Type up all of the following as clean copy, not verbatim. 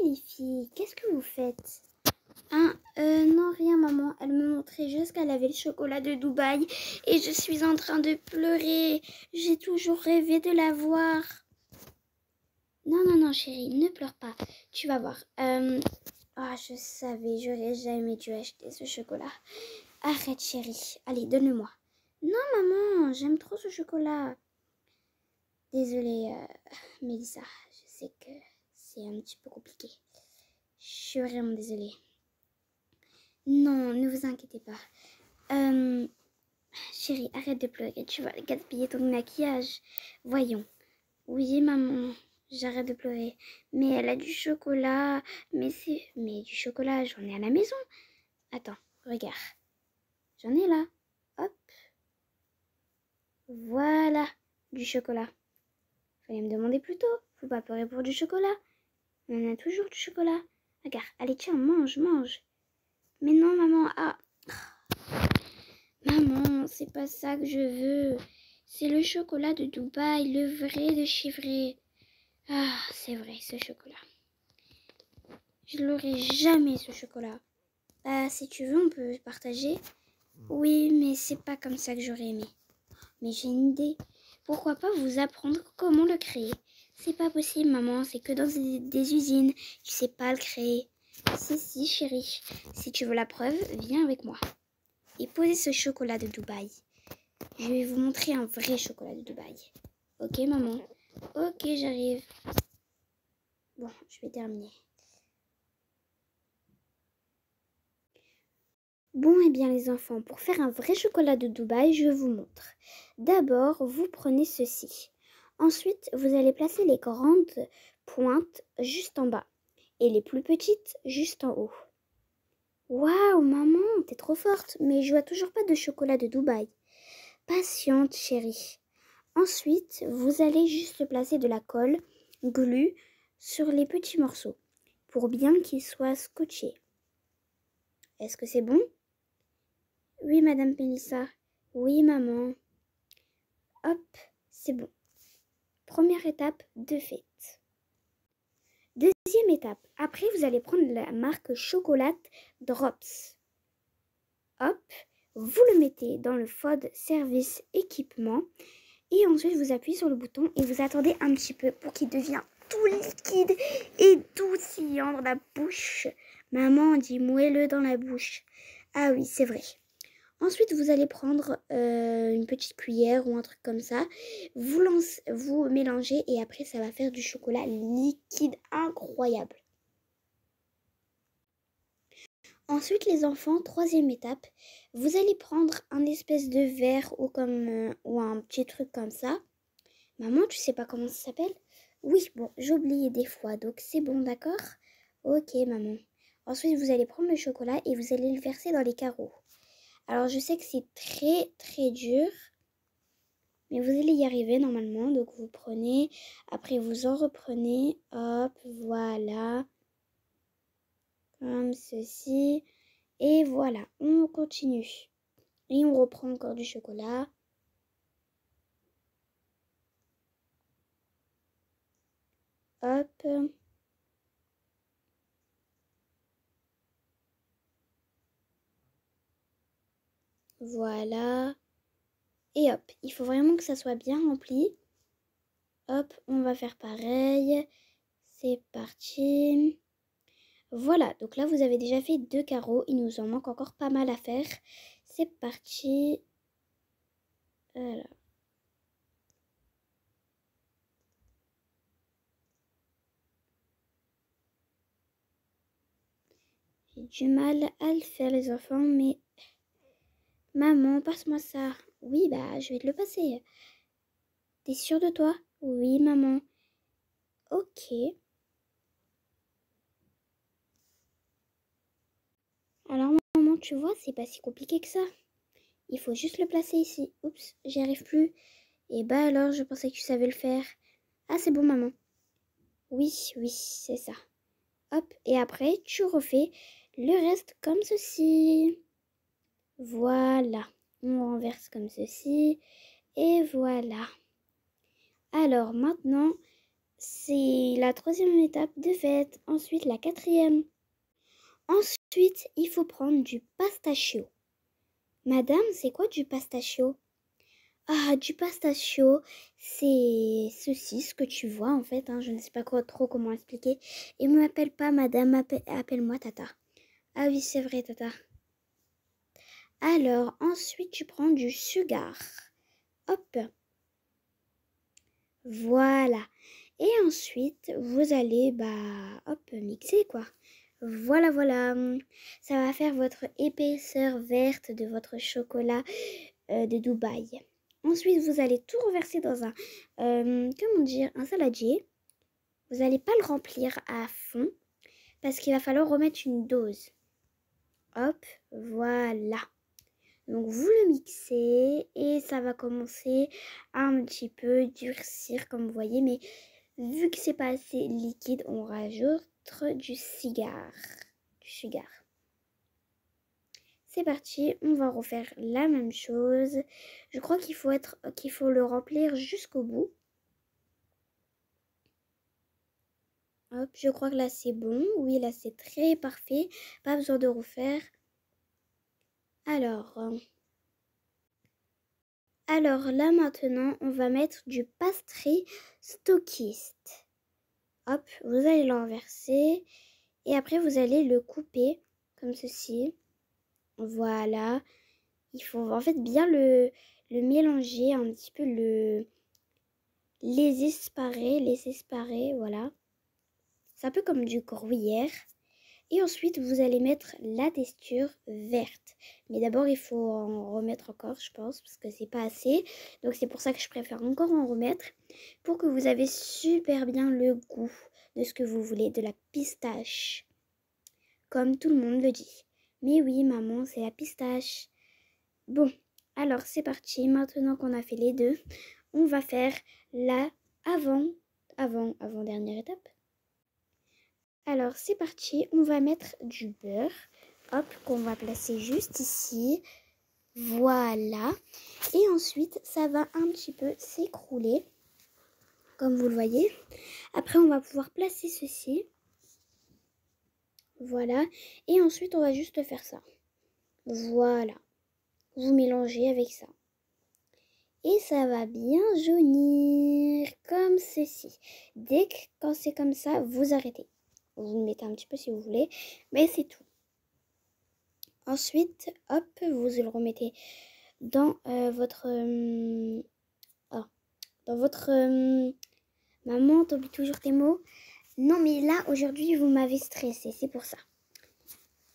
les filles, qu'est-ce que vous faites? Ah, non, rien, maman. Elle me montrait juste qu'elle avait le chocolat de Dubaï et je suis en train de pleurer. J'ai toujours rêvé de l'avoir. Non, non, non, chérie, ne pleure pas. Tu vas voir. Je savais, j'aurais jamais dû acheter ce chocolat. Arrête, chérie. Allez, donne-le-moi. Non, maman, j'aime trop ce chocolat. Désolée, Mélissa. Je sais que c'est un petit peu compliqué. Je suis vraiment désolée. Non, ne vous inquiétez pas. Chérie, arrête de pleurer. Tu vas gaspiller ton maquillage. Voyons. Oui, maman. J'arrête de pleurer. Mais elle a du chocolat. Mais du chocolat, j'en ai à la maison. Attends, regarde. J'en ai là. Hop. Voilà. Du chocolat. Fallait me demander plus tôt. Faut pas pleurer pour du chocolat. On a toujours du chocolat. Regarde. Allez, tiens, mange, mange. Mais non, maman. Ah. Maman, c'est pas ça que je veux. C'est le chocolat de Dubaï, le vrai de chez vrai. Ah, c'est vrai, ce chocolat. Je l'aurai jamais, ce chocolat. Bah, si tu veux, on peut partager. Oui, mais c'est pas comme ça que j'aurais aimé. Mais j'ai une idée. Pourquoi pas vous apprendre comment le créer? C'est pas possible, maman, c'est que dans des usines. Tu sais pas le créer. Si, chérie. Si tu veux la preuve, viens avec moi. Et posez ce chocolat de Dubaï. Je vais vous montrer un vrai chocolat de Dubaï. Ok, maman? Ok, j'arrive. Bon, je vais terminer. Bon, eh bien les enfants, pour faire un vrai chocolat de Dubaï, je vous montre. D'abord, vous prenez ceci. Ensuite, vous allez placer les grandes pointes juste en bas et les plus petites juste en haut. Waouh, maman, t'es trop forte, mais je vois toujours pas de chocolat de Dubaï. Patiente, chérie. Ensuite, vous allez juste placer de la colle glue sur les petits morceaux pour bien qu'ils soient scotchés. Est-ce que c'est bon? Oui, Madame Pélissa. Oui, maman. Hop, c'est bon. Première étape de faite. Deuxième étape. Après, vous allez prendre la marque Chocolat Drops. Hop, vous le mettez dans le FOD Service Équipement. Et ensuite, vous appuyez sur le bouton et vous attendez un petit peu pour qu'il devienne tout liquide et doucillant dans la bouche. Maman dit moelleux dans la bouche. Ah oui, c'est vrai. Ensuite, vous allez prendre une petite cuillère ou un truc comme ça. Vous mélangez et après, ça va faire du chocolat liquide incroyable. Ensuite, les enfants, troisième étape, vous allez prendre un espèce de verre ou un petit truc comme ça. Maman, tu sais pas comment ça s'appelle? Oui, bon, j'oublie des fois, donc c'est bon, d'accord? Ok, maman. Ensuite, vous allez prendre le chocolat et vous allez le verser dans les carreaux. Alors, je sais que c'est très, très dur, mais vous allez y arriver normalement. Donc, vous prenez, après vous en reprenez, hop, voilà, comme ceci. Et voilà, on continue. Et on reprend encore du chocolat. Hop. Voilà. Et hop, il faut vraiment que ça soit bien rempli. Hop, on va faire pareil. C'est parti. Voilà, donc là vous avez déjà fait 2 carreaux. Il nous en manque encore pas mal à faire. C'est parti. Voilà. J'ai du mal à le faire les enfants, mais... Maman, passe-moi ça. Oui, bah je vais te le passer. T'es sûre de toi? Oui, maman. Ok. Alors maman, tu vois, c'est pas si compliqué que ça. Il faut juste le placer ici. Oups, j'y arrive plus. Et bah alors, je pensais que tu savais le faire. Ah, c'est bon, maman. Oui, oui, c'est ça. Hop, et après, tu refais le reste comme ceci. Voilà. On renverse comme ceci. Et voilà. Alors, maintenant, C'est la troisième étape de fait. Ensuite, la quatrième. Ensuite, il faut prendre du pistachio. Madame, c'est quoi du pistachio? Ah, du pistachio, c'est ceci, ce que tu vois en fait. Hein, je ne sais pas trop comment expliquer. Et ne m'appelle pas madame, appelle-moi Tata. Ah oui, c'est vrai, Tata. Alors, ensuite, tu prends du sugar. Hop. Voilà. Et ensuite, vous allez, hop, mixer quoi. Voilà, voilà. Ça va faire votre épaisseur verte de votre chocolat de Dubaï. Ensuite, vous allez tout reverser dans un, comment dire, un saladier. Vous n'allez pas le remplir à fond parce qu'il va falloir remettre une dose. Hop, voilà. Donc vous le mixez et ça va commencer à un petit peu durcir comme vous voyez. Mais vu que c'est pas assez liquide, on rajoute du sugar. C'est parti, on va refaire la même chose. Je crois qu'il faut le remplir jusqu'au bout. Hop, je crois que là c'est bon. Oui, là c'est très parfait. Pas besoin de refaire. Alors là maintenant, on va mettre du pastry stockiste. Hop, vous allez l'enverser et après vous allez le couper comme ceci. Voilà. Il faut en fait bien le mélanger, un petit peu les esparer, voilà. C'est un peu comme du gruyère. Et ensuite, vous allez mettre la texture verte. Mais d'abord, il faut en remettre encore, je pense, parce que c'est pas assez. Donc, c'est pour ça que je préfère encore en remettre. Pour que vous avez super bien le goût de ce que vous voulez, de la pistache. Comme tout le monde le dit. Mais oui, maman, c'est la pistache. Bon, alors c'est parti. Maintenant qu'on a fait les deux, on va faire la avant-dernière étape. Alors c'est parti, on va mettre du beurre, hop, qu'on va placer juste ici, voilà. Et ensuite ça va un petit peu s'écrouler, comme vous le voyez. Après on va pouvoir placer ceci, voilà. Et ensuite on va juste faire ça, voilà. Vous mélangez avec ça. Et ça va bien jaunir, comme ceci. Dès que quand c'est comme ça, vous arrêtez. Vous le mettez un petit peu si vous voulez, mais c'est tout. Ensuite, hop, vous le remettez dans votre... dans votre... maman, t'oublies toujours tes mots. Non, mais là, aujourd'hui, vous m'avez stressé, c'est pour ça.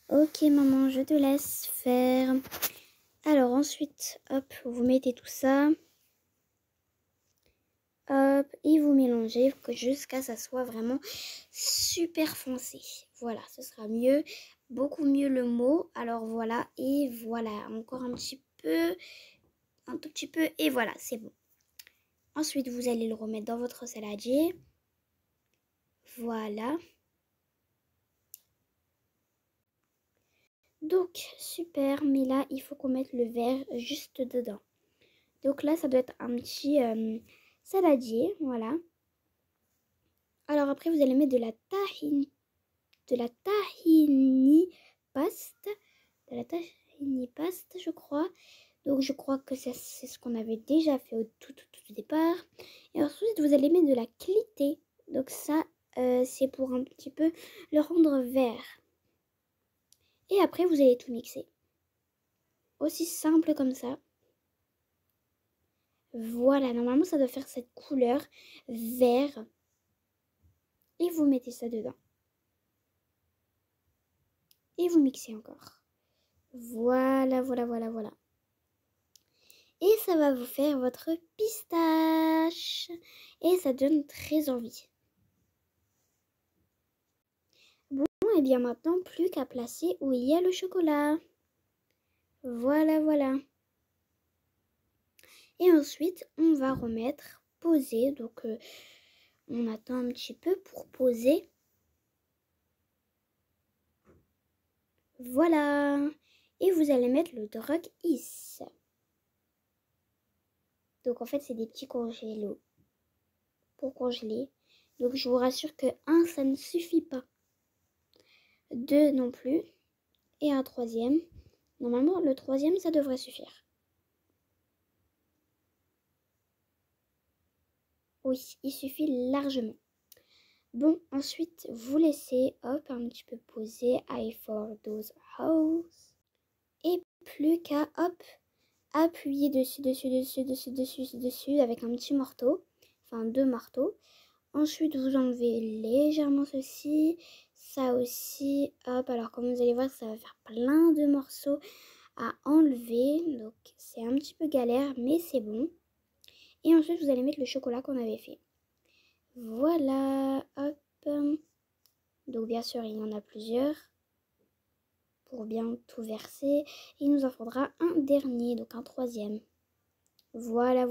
Ok, maman, je te laisse faire. Alors, ensuite, hop, vous mettez tout ça. Hop, et vous mélangez jusqu'à ce que ça soit vraiment super foncé. Voilà, ce sera mieux, beaucoup mieux le mot. Alors voilà, et voilà, encore un petit peu, un tout petit peu, et voilà, c'est bon. Ensuite, vous allez le remettre dans votre saladier. Voilà. Donc, super, mais là, il faut qu'on mette le verre juste dedans. Donc là, ça doit être un petit saladier, voilà. Alors après, vous allez mettre de la tahini paste, je crois. Donc je crois que c'est ce qu'on avait déjà fait au tout départ. Et ensuite, vous allez mettre de la clité. Donc ça, c'est pour un petit peu le rendre vert. Et après, vous allez tout mixer. Aussi simple comme ça. Voilà, normalement, ça doit faire cette couleur vert. Et vous mettez ça dedans. Et vous mixez encore. Voilà. Et ça va vous faire votre pistache. Et ça donne très envie. Bon, et bien maintenant, plus qu'à placer où il y a le chocolat. Voilà. Et ensuite, on va remettre, poser. Donc, on attend un petit peu pour poser. Voilà. Et vous allez mettre le drug is. Donc, en fait, c'est des petits congélos pour congeler. Donc je vous rassure que 1, ça ne suffit pas. 2 non plus. Et un troisième. Normalement, le troisième, ça devrait suffire. Oui, il suffit largement. Bon, ensuite, vous laissez, hop, un petit peu poser. I for those holes. Et plus qu'à, hop, appuyer dessus avec un petit marteau. Enfin, 2 marteaux. Ensuite, vous enlevez légèrement ceci. Ça aussi, hop, alors comme vous allez voir, ça va faire plein de morceaux à enlever. Donc, c'est un petit peu galère, mais c'est bon. Et ensuite, vous allez mettre le chocolat qu'on avait fait. Voilà, hop. Donc, bien sûr, il y en a plusieurs pour bien tout verser. Il nous en faudra un dernier, donc un troisième. Voilà.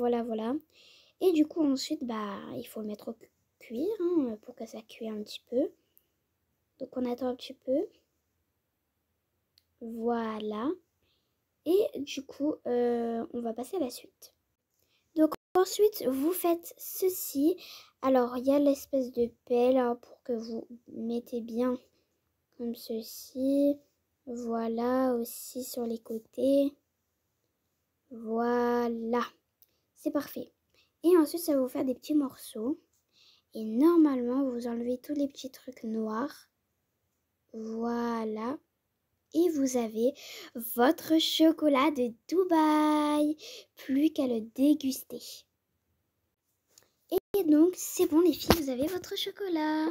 Et du coup, ensuite, il faut le mettre au cuire pour que ça cuise un petit peu. Donc, on attend un petit peu. Voilà. Et du coup, on va passer à la suite. Donc, ensuite, vous faites ceci. Alors, il y a l'espèce de pelle pour que vous mettez bien comme ceci. Voilà, aussi sur les côtés. Voilà. C'est parfait. Et ensuite, ça va vous faire des petits morceaux. Et normalement, vous enlevez tous les petits trucs noirs. Voilà. Et vous avez votre chocolat de Dubaï. Plus qu'à le déguster. Et donc, c'est bon les filles, vous avez votre chocolat.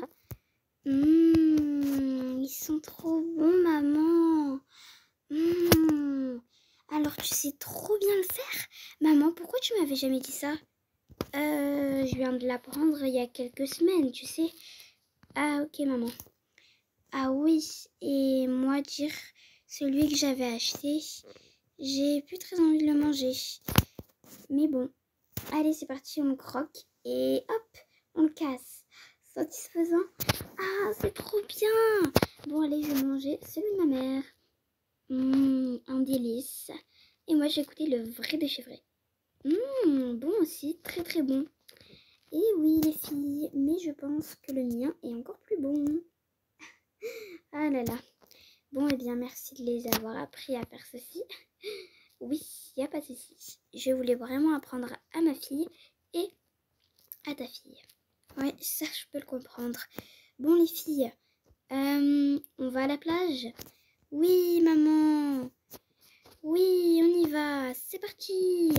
Ils sont trop bons, maman. Alors, tu sais trop bien le faire. Maman, pourquoi tu m'avais jamais dit ça? Je viens de l'apprendre il y a quelques semaines, tu sais. Ah, ok, maman. Ah oui, et moi dire celui que j'avais acheté, j'ai plus très envie de le manger. Mais bon, allez, c'est parti, on le croque et hop, on le casse. Satisfaisant. Ah, c'est trop bien. Bon, allez, je vais manger celui de ma mère. Un délice. Et moi, j'ai goûté le vrai de chez vrai. Bon aussi, très très bon. Et oui, les filles, mais je pense que le mien est encore plus bon. Ah là là. Bon, eh bien, merci de les avoir appris à faire ceci. Oui, il n'y a pas de souci. Je voulais vraiment apprendre à ma fille et à ta fille. Ouais, ça, je peux le comprendre. Bon, les filles, on va à la plage? Oui, maman. Oui, on y va. C'est parti.